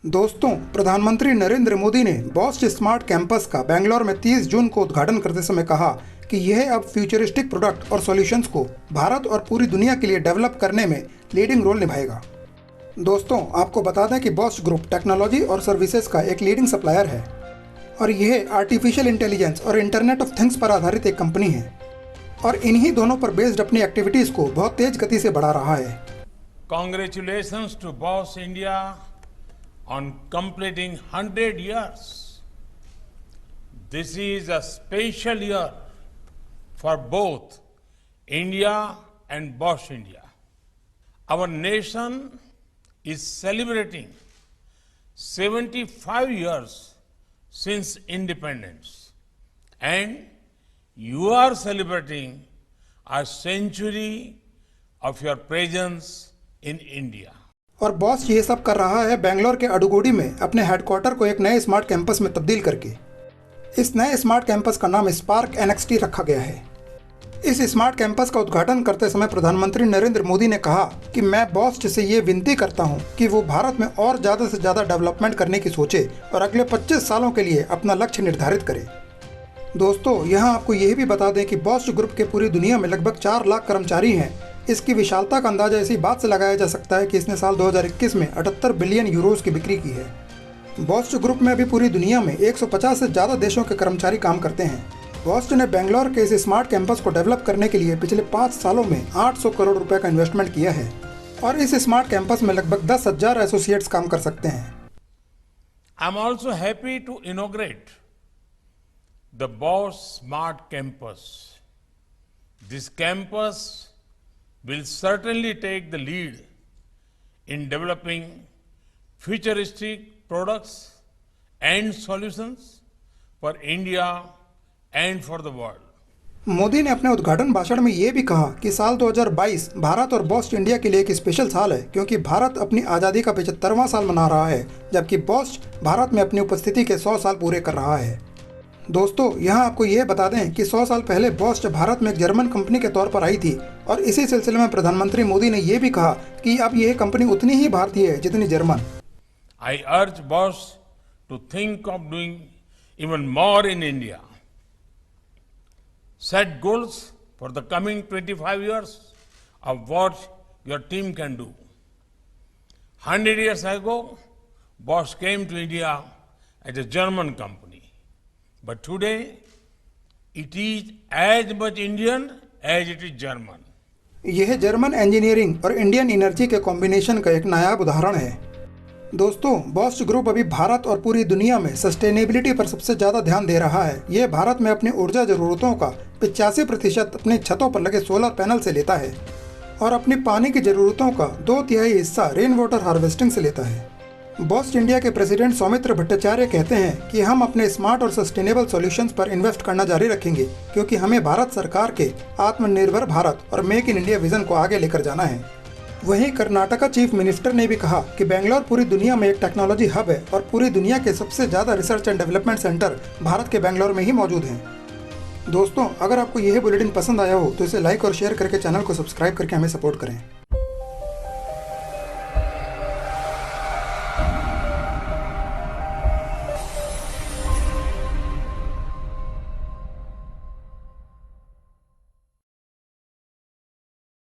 दोस्तों, प्रधानमंत्री नरेंद्र मोदी ने बॉस्ट स्मार्ट कैंपस का बेंगलोर में 30 जून को उद्घाटन करते समय कहा कि यह अब फ्यूचरिस्टिक प्रोडक्ट और सॉल्यूशंस को भारत और पूरी दुनिया के लिए डेवलप करने में लीडिंग रोल निभाएगा। दोस्तों, आपको बता दें कि बॉस्ट ग्रुप टेक्नोलॉजी और सर्विसेज का एक लीडिंग सप्लायर है और यह आर्टिफिशियल इंटेलिजेंस और इंटरनेट ऑफ थिंग्स पर आधारित एक कंपनी है और इन्हीं दोनों पर बेस्ड अपनी एक्टिविटीज़ को बहुत तेज गति से बढ़ा रहा है। Congratulations to Bosch India on completing 100 years. This is a special year for both India and Bosch India. Our nation is celebrating 75 years since independence, and you are celebrating a century of your presence in India. और boss ये सब कर रहा है बेंगलोर के अडुगोडी में अपने headquarter को एक नए स्मार्ट कैंपस में तब्दील करके। इस नए स्मार्ट कैंपस का नाम स्पार्क NXT रखा गया है। इस स्मार्ट कैंपस का उद्घाटन करते समय प्रधानमंत्री नरेंद्र मोदी ने कहा कि मैं बॉस्ट से ये विनती करता हूँ कि वो भारत में और ज़्यादा से ज़्यादा डेवलपमेंट करने की सोचे और अगले 25 सालों के लिए अपना लक्ष्य निर्धारित करे। दोस्तों, यहाँ आपको यह भी बता दें कि बॉस्ट ग्रुप के पूरी दुनिया में लगभग 4 लाख कर्मचारी हैं। इसकी विशालता का अंदाजा इसी बात से लगाया जा सकता है कि इसने साल 2021 में 78 बिलियन यूरोज की बिक्री की है। बॉस्ट ग्रुप में अभी पूरी दुनिया में 150 से ज़्यादा देशों के कर्मचारी काम करते हैं। बॉस्ट ने बेंगलोर के इस स्मार्ट कैंपस को डेवलप करने के लिए पिछले 5 सालों में 800 करोड़ रुपए का इन्वेस्टमेंट किया है और इस स्मार्ट कैंपस में लगभग 10,000 एसोसिएट्स काम कर सकते हैं। I am also happy to inaugurate the Bosch Smart Campus. This campus will certainly take the lead in developing futuristic products and solutions for India and for the world. Modi ने अपने उद्घाटन भाषण में ये भी कहा कि साल 2022 भारत और बॉस्ट इंडिया के लिए एक स्पेशल साल है क्योंकि भारत अपनी आज़ादी का 75वां साल मना रहा है, जबकि बॉस्ट भारत में अपनी उपस्थिति के 100 साल पूरे कर रहा है। दोस्तों, यहाँ आपको ये बता दें कि 100 साल पहले बॉस्ट भारत में एक जर्मन कंपनी के तौर पर आई थी और इसी सिलसिले में प्रधानमंत्री मोदी ने ये भी कहा कि अब यह कंपनी उतनी ही भारतीय है जितनी German. I urge Bosch to think of doing even more in India. Set goals for the coming 25 years of what your team can do. 100 years ago, Bosch came to India as a German company. But today, it is as much Indian as it is German. यह German engineering और Indian energy के combination का एक नायाब उदाहरण है। दोस्तों, बॉस्ट group अभी भारत और पूरी दुनिया में सस्टेनेबिलिटी पर सबसे ज़्यादा ध्यान दे रहा है। यह भारत में अपनी ऊर्जा ज़रूरतों का 85% अपनी छतों पर लगे सोलर पैनल से लेता है और अपनी पानी की ज़रूरतों का 2/3 हिस्सा रेन वाटर हार्वेस्टिंग से लेता है। बॉस्ट इंडिया के प्रेसिडेंट सौमित्र भट्टाचार्य कहते हैं कि हम अपने स्मार्ट और सस्टेनेबल सॉल्यूशंस पर इन्वेस्ट करना जारी रखेंगे क्योंकि हमें भारत सरकार के आत्मनिर्भर भारत और मेक इन इंडिया विजन को आगे लेकर जाना है। वहीं कर्नाटका चीफ मिनिस्टर ने भी कहा कि बेंगलोर पूरी दुनिया में एक टेक्नोलॉजी हब है और पूरी दुनिया के सबसे ज़्यादा research and development centre Bharat के बेंगलोर में ही मौजूद हैं। दोस्तों, अगर आपको यह बुलेटिन पसंद आया हो तो इसे लाइक और शेयर करके चैनल को सब्सक्राइब करके हमें सपोर्ट करें।